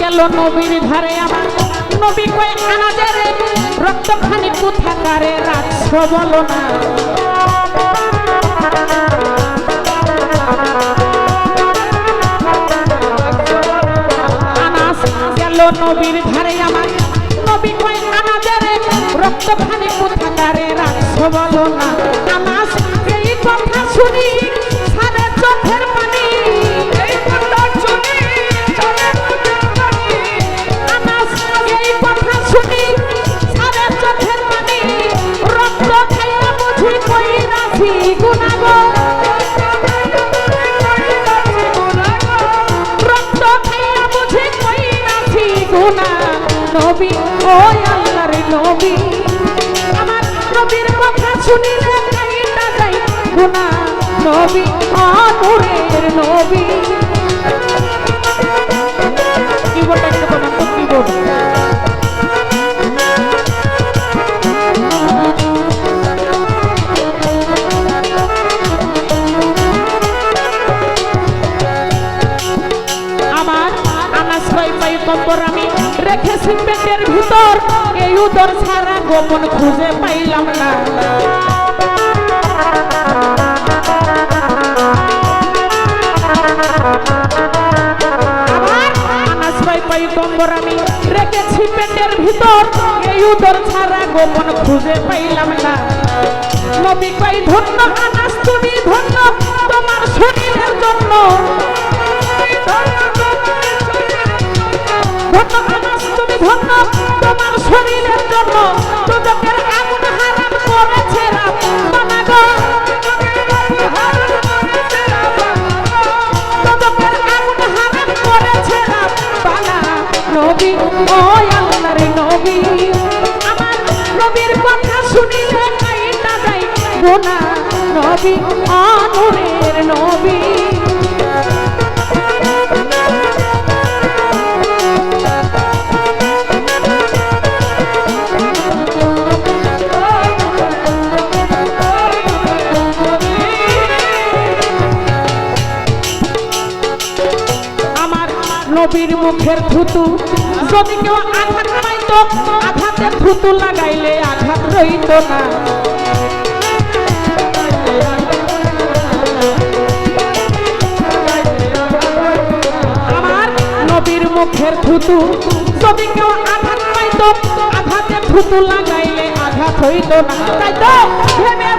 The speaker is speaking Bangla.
গেল নবীর ধারে আমার নবী কয় আনাজের রক্তখানি কোথাকারে রাখছ বলো না আনাস গেল নবীর ধারে আমার নবী কয় আনাজের রক্তখানি কোথাকারে রাখছ বলো না আনাস এই কথা শুনি সারে চোখের পানি এই কথা শুনি সারে চোখের পানি আনাস এই কথা শুনি সারে চোখের পানি রক্ত খাইয়া বুঝি কইরাছি গুনাহগার রক্ত খাইয়া বুঝি কইরাছি গুনাহ নবী ও আল্লাহর নবী আমার নবীর কথা শুনিলে কাইটা যাই গুনাহ নবী নূরের নবী কিবোর্ড একটা বানান তো কিবোর্ড আমার আনাস পাই কবর আমি রেখেছি পেটের ভিতর এই উদর ছাড়া গোপন খুঁজে পাইলাম না পয়গম্বর আমি রেখেছি পেটের ভিতর এই উদর ছাড়া গোপন খুঁজে পাইলাম না নবী কই ধন্য আনাস তুমি ধন্য তোমার শরীরের জন্য ধন্য আনাস তুমি ধন্য তোমার শরীরের জন্য দুজকের আগুন হারাম করেছে রাব্বানা গো দুজকের আগুন হারাম করেছে রাব্বানা নবী ও আল্লাহর নবী আমার নবীর কথা শুনিলে কাইটা যায় গুনাহ নবী নূরের নবী আমার নবীর মুখের থুতু যদি কেউ আঘাত পাইতো আঘাতে থুতু লাগাইলে আঘাত রইত না আমার নবীর মুখের থুতু যদি কেউ আঘাত পাইতো আঘাতে থুতু লাগাইলে আঘাত হইত না তাই তো ভেবে